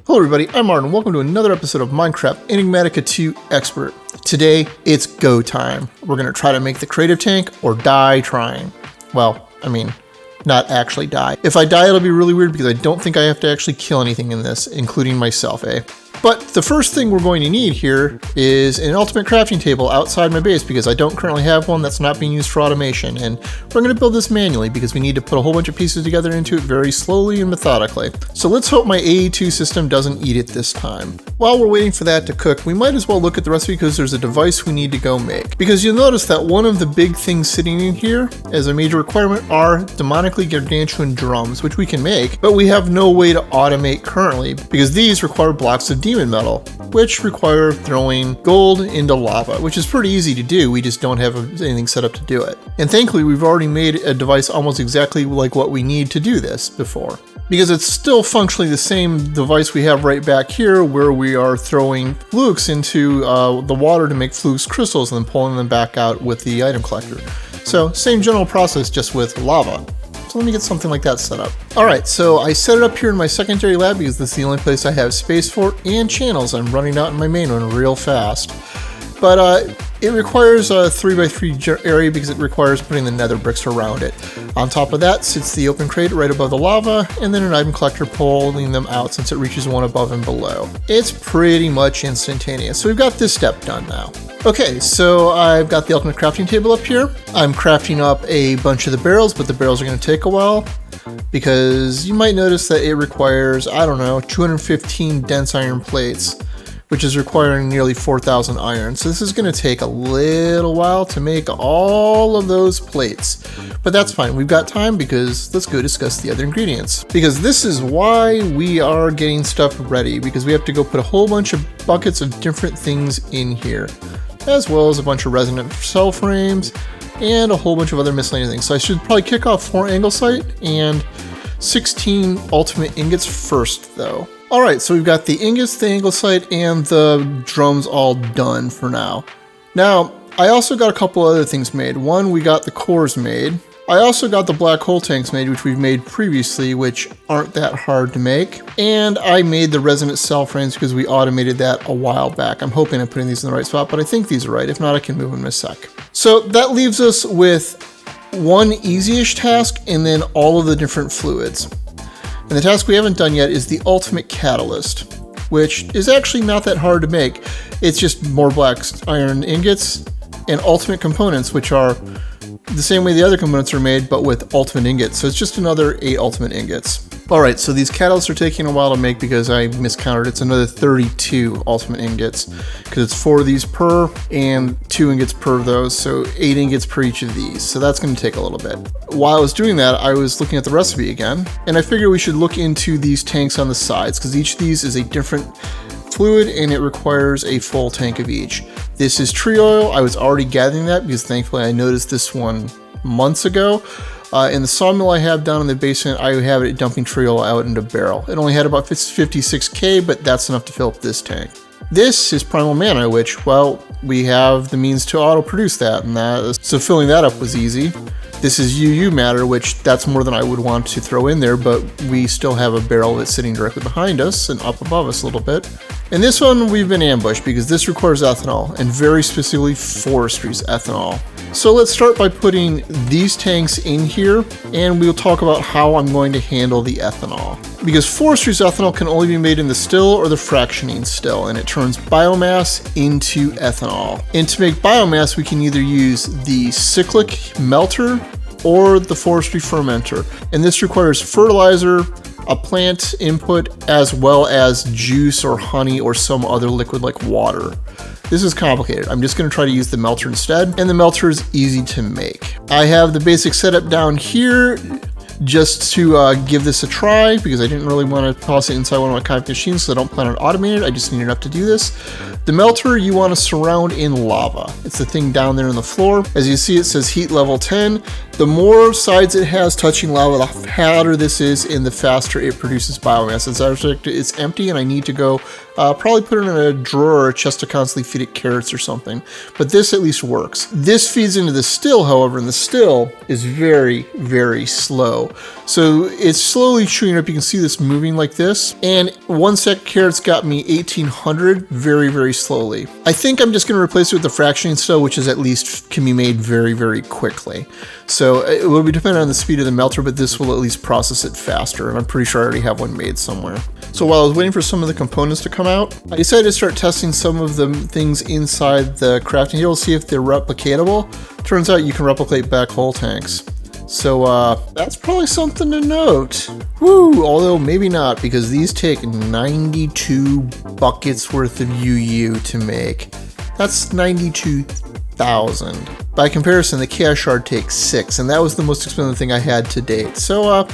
Hello everybody, I'm Martin. Welcome to another episode of Minecraft Enigmatica 2 Expert. Today, it's go time. We're going to try to make the creative tank or die trying. Well, I mean, not actually die. If I die, it'll be really weird because I don't think I have to actually kill anything in this, including myself, eh? But the first thing we're going to need here is an ultimate crafting table outside my base because I don't currently have one that's not being used for automation. And we're going to build this manually because we need to put a whole bunch of pieces together into it very slowly and methodically. So let's hope my AE2 system doesn't eat it this time. While we're waiting for that to cook, we might as well look at the recipe because there's a device we need to go make. Because you'll notice that one of the big things sitting in here as a major requirement are demonically gargantuan drums, which we can make, but we have no way to automate currently because these require blocks of demon metal, which require throwing gold into lava, which is pretty easy to do. We just don't have anything set up to do it. And thankfully, we've already made a device almost exactly like what we need to do this before. Because it's still functionally the same device we have right back here where we are throwing flukes into the water to make flukes crystals and then pulling them back out with the item collector. So same general process, just with lava. So let me get something like that set up. Alright, so I set it up here in my secondary lab because this is the only place I have space for and channels. I'm running out in my main one real fast. But it requires a 3x3 area because it requires putting the nether bricks around it. On top of that sits the open crate right above the lava, and then an item collector pulling them out since it reaches one above and below. It's pretty much instantaneous. So we've got this step done now. Okay, so I've got the ultimate crafting table up here. I'm crafting up a bunch of the barrels, but the barrels are going to take a while because you might notice that it requires, I don't know, 215 dense iron plates, which is requiring nearly 4,000 iron. So this is going to take a little while to make all of those plates. But that's fine, we've got time because let's go discuss the other ingredients. Because this is why we are getting stuff ready, because we have to go put a whole bunch of buckets of different things in here, as well as a bunch of resonant cell frames and a whole bunch of other miscellaneous things. So I should probably kick off 4 anglesite and 16 ultimate ingots first though. Alright, so we've got the ingots, the anglesite, and the drums all done for now. Now, I also got a couple other things made. One, we got the cores made. I also got the black hole tanks made, which we've made previously, which aren't that hard to make. And I made the resonant cell frames because we automated that a while back. I'm hoping I'm putting these in the right spot, but I think these are right. If not, I can move them in a sec. So that leaves us with one easy-ish task and then all of the different fluids. And the task we haven't done yet is the ultimate catalyst, which is actually not that hard to make. It's just more black iron ingots and ultimate components, which are the same way the other components are made, but with ultimate ingots. So it's just another 8 ultimate ingots. Alright, so these catalysts are taking a while to make because I miscounted. It's another 32 ultimate ingots because it's 4 of these per and 2 ingots per of those, so 8 ingots per each of these. So that's going to take a little bit. While I was doing that, I was looking at the recipe again, and I figured we should look into these tanks on the sides because each of these is a different fluid and it requires a full tank of each. This is tree oil. I was already gathering that because thankfully I noticed this one months ago. In the sawmill I have down in the basement, I have it dumping tree oil out into a barrel. It only had about 56k, but that's enough to fill up this tank. This is primal mana, which, well, we have the means to auto-produce that, so filling that up was easy. This is UU matter, which that's more than I would want to throw in there, but we still have a barrel that's sitting directly behind us and up above us a little bit. And this one we've been ambushed because this requires ethanol, and very specifically Forestry's ethanol. So let's start by putting these tanks in here, and we'll talk about how I'm going to handle the ethanol. Because Forestry's ethanol can only be made in the still or the fractioning still, and it turns biomass into ethanol. And to make biomass, we can either use the cyclic melter or the forestry fermenter. And this requires fertilizer, a plant input, as well as juice or honey or some other liquid like water. This is complicated. I'm just going to try to use the melter instead, and the melter is easy to make. I have the basic setup down here just to give this a try because I didn't really want to toss it inside one of my copy machines, so I don't plan on automating it. I just need enough to do this. The melter you want to surround in lava. It's the thing down there on the floor. As you see, it says heat level 10. The more sides it has touching lava, the hotter this is and the faster it produces biomass. It's empty and I need to go probably put it in a drawer or a chest to constantly feed it carrots or something. But this at least works. This feeds into the still, however, and the still is very, very slow. slow. So it's slowly chewing up. You can see this moving like this. And 1 sec carats got me 1800 very, very slowly. I think I'm just going to replace it with the fractioning cell, which is at least can be made very, very quickly. So it will be dependent on the speed of the melter, but this will at least process it faster. And I'm pretty sure I already have one made somewhere. So while I was waiting for some of the components to come out, I decided to start testing some of the things inside the crafting table to see if they're replicatable. Turns out you can replicate black hole tanks. So that's probably something to note. Woo! Although maybe not, because these take 92 buckets worth of UU to make. That's 92,000. By comparison, the Chaos Shard takes 6, and that was the most expensive thing I had to date. So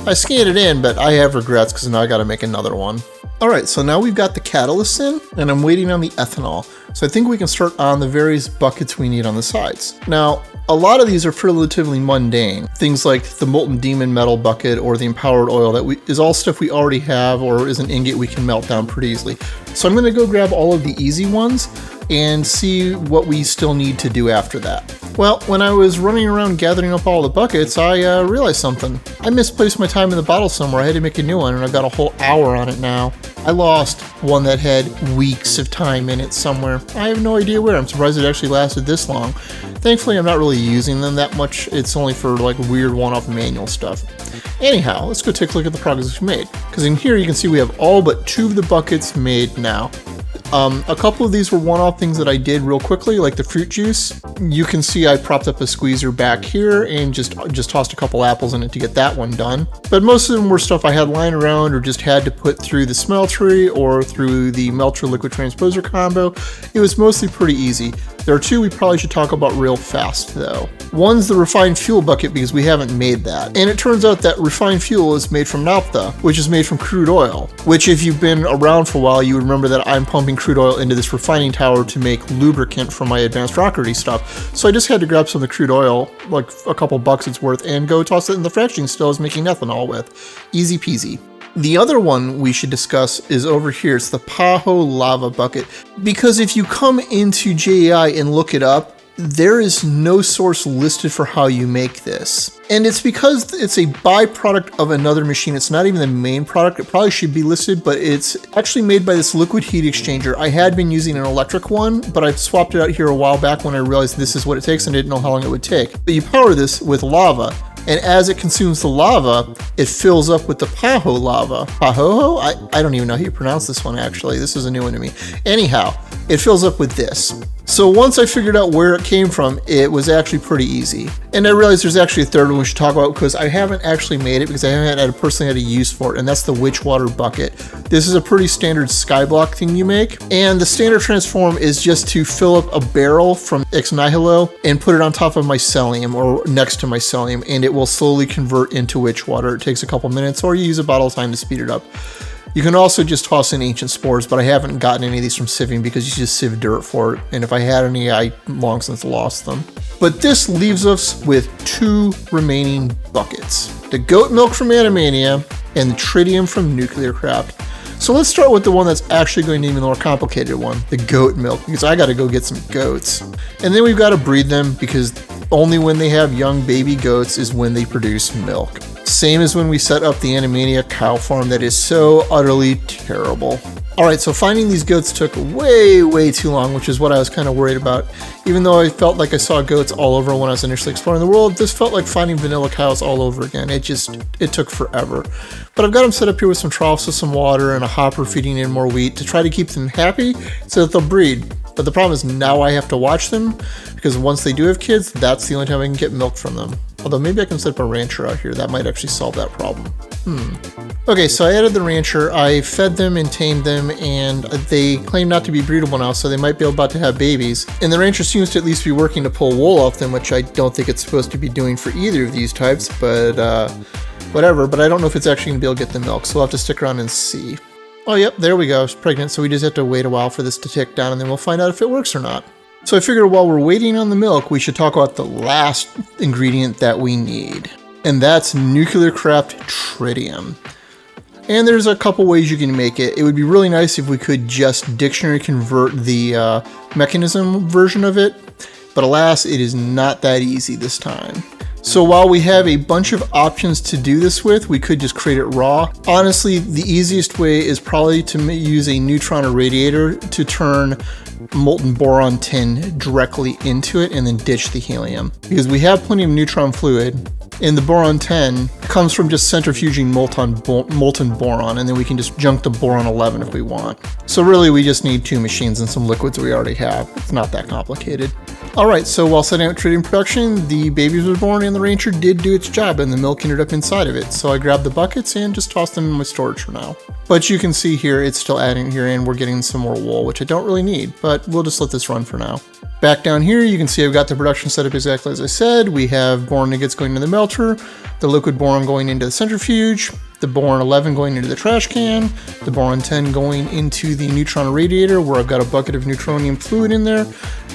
I scanned it in, but I have regrets because now I got to make another one. Alright, so now we've got the catalyst in, and I'm waiting on the ethanol. So I think we can start on the various buckets we need on the sides. Now, a lot of these are relatively mundane. Things like the Molten Demon Metal bucket or the Empowered Oil is all stuff we already have or is an ingot we can melt down pretty easily. So I'm going to go grab all of the easy ones and see what we still need to do after that. Well, when I was running around gathering up all the buckets, I realized something. I misplaced my time in the bottle somewhere. I had to make a new one, and I've got a whole hour on it now. I lost one that had weeks of time in it somewhere. I have no idea where. I'm surprised it actually lasted this long. Thankfully, I'm not really using them that much. It's only for like weird one-off manual stuff. Anyhow, let's go take a look at the progress we've made. Because in here you can see we have all but 2 of the buckets made now. A couple of these were one-off things that I did real quickly, like the fruit juice. You can see I propped up a squeezer back here and just tossed a couple apples in it to get that one done. But most of them were stuff I had lying around or just had to put through the smeltery or through the melter liquid transposer combo. It was mostly pretty easy. There are 2 we probably should talk about real fast though. One's the refined fuel bucket because we haven't made that. And it turns out that refined fuel is made from naphtha, which is made from crude oil, which if you've been around for a while, you remember that I'm pumping crude oil into this refining tower to make lubricant for my advanced rocketry stuff. So I just had to grab some of the crude oil, like a couple buckets worth, and go toss it in the fractioning still as making ethanol with. Easy peasy. The other one we should discuss is over here. It's the Pahoehoe lava bucket. Because if you come into JEI and look it up, there is no source listed for how you make this. And it's because it's a byproduct of another machine. It's not even the main product. It probably should be listed, but it's actually made by this liquid heat exchanger. I had been using an electric one, but I swapped it out here a while back when I realized this is what it takes and didn't know how long it would take. But you power this with lava. And as it consumes the lava, it fills up with the Pahoehoe lava. Pahoehoe? I don't even know how you pronounce this one, actually. This is a new one to me. Anyhow, it fills up with this. So once I figured out where it came from, it was actually pretty easy. And I realized there's actually a third one we should talk about because I haven't actually made it because I haven't personally had a use for it, and that's the Witchwater bucket. This is a pretty standard skyblock thing you make, and the standard transform is just to fill up a barrel from Ex Nihilo and put it on top of mycelium or next to mycelium, and it will slowly convert into Witchwater. It takes a couple minutes, or you use a bottle time to speed it up. You can also just toss in ancient spores, but I haven't gotten any of these from sieving because you just sieve dirt for it, and if I had any, I long since lost them. But this leaves us with 2 remaining buckets. The goat milk from Animania and the tritium from Nuclearcraft. So let's start with the one that's actually going to be the more complicated one, the goat milk, because I gotta go get some goats. And then we've got to breed them because only when they have young baby goats is when they produce milk. Same as when we set up the Animania cow farm that is so utterly terrible. Alright, so finding these goats took way too long, which is what I was kind of worried about. Even though I felt like I saw goats all over when I was initially exploring the world, this felt like finding vanilla cows all over again. It took forever. But I've got them set up here with some troughs with some water and a hopper feeding in more wheat to try to keep them happy so that they'll breed. But the problem is now I have to watch them because once they do have kids, that's the only time I can get milk from them. Although maybe I can set up a rancher out here. That might actually solve that problem. Okay, so I added the rancher. I fed them and tamed them, and they claim not to be breedable now, so they might be about to have babies. And the rancher seems to at least be working to pull wool off them, which I don't think it's supposed to be doing for either of these types, but whatever. But I don't know if it's actually going to be able to get the milk, so we'll have to stick around and see. Oh, yep, there we go. It's pregnant, so we just have to wait a while for this to tick down, and then we'll find out if it works or not. So I figured while we're waiting on the milk, we should talk about the last ingredient that we need. And that's Nuclearcraft Tritium. And there's a couple ways you can make it. It would be really nice if we could just dictionary convert the mechanism version of it. But alas, it is not that easy this time. So while we have a bunch of options to do this with, we could just create it raw. Honestly, the easiest way is probably to use a neutron irradiator to turn molten boron tin directly into it and then ditch the helium. Because we have plenty of neutron fluid, and the boron 10 comes from just centrifuging molten boron, and then we can just junk the boron 11 if we want. So really we just need 2 machines and some liquids we already have. It's not that complicated. Alright, so while setting up tritium production, the babies were born and the rancher did do its job and the milk ended up inside of it. So I grabbed the buckets and just tossed them in my storage for now. But you can see here it's still adding here and we're getting some more wool, which I don't really need, but we'll just let this run for now. Back down here, you can see I've got the production set up exactly as I said. We have boron ingots going into the melter, the liquid boron going into the centrifuge, the boron 11 going into the trash can, the boron 10 going into the neutron radiator where I've got a bucket of neutronium fluid in there,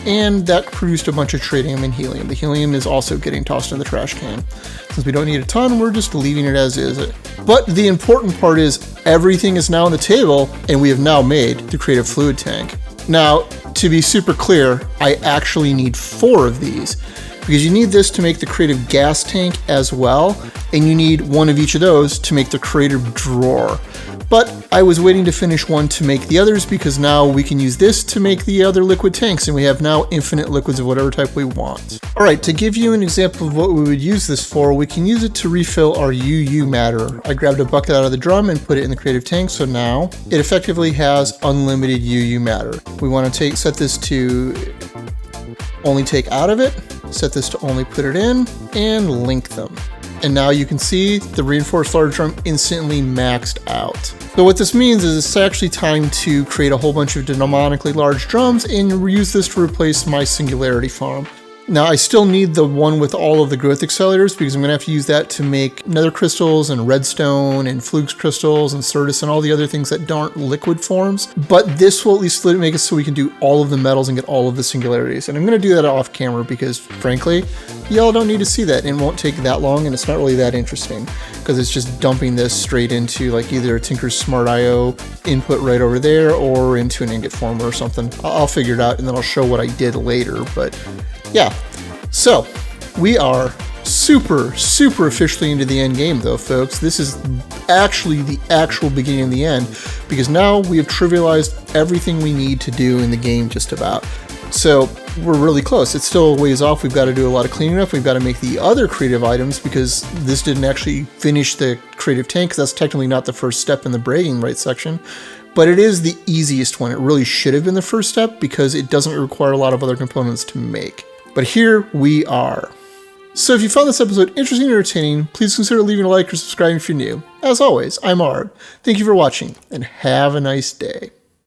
and that produced a bunch of tritium and helium. The helium is also getting tossed in the trash can. Since we don't need a ton, we're just leaving it as is. But the important part is everything is now on the table and we have now made the creative fluid tank. Now, to be super clear, I actually need 4 of these because you need this to make the creative gas tank as well, and you need 1 of each of those to make the creative drawer. But I was waiting to finish one to make the others because now we can use this to make the other liquid tanks, and we have now infinite liquids of whatever type we want. Alright, to give you an example of what we would use this for, we can use it to refill our UU matter. I grabbed a bucket out of the drum and put it in the creative tank, so now it effectively has unlimited UU matter. We want to set this to only take out of it, set this to only put it in, and link them. And now you can see the reinforced large drum instantly maxed out. So what this means is it's actually time to create a whole bunch of demonically large drums and use this to replace my singularity farm. Now I still need the one with all of the growth accelerators because I'm going to have to use that to make nether crystals and redstone and flukes crystals and certus and all the other things that aren't liquid forms. But this will at least make it so we can do all of the metals and get all of the singularities. And I'm going to do that off camera because frankly, y'all don't need to see that. It won't take that long and it's not really that interesting because it's just dumping this straight into like either a Tinker's Smart IO input right over there or into an ingot former or something. I'll figure it out and then I'll show what I did later. But yeah, so we are super officially into the end game though, folks. This is actually the actual beginning of the end because now we have trivialized everything we need to do in the game just about. So we're really close. It's still a ways off. We've got to do a lot of cleaning up. We've got to make the other creative items because this didn't actually finish the creative tank because that's technically not the first step in the bragging rights section. But it is the easiest one. It really should have been the first step because it doesn't require a lot of other components to make. But here we are. So if you found this episode interesting and entertaining, please consider leaving a like or subscribing if you're new. As always, I'm Arb. Thank you for watching and have a nice day.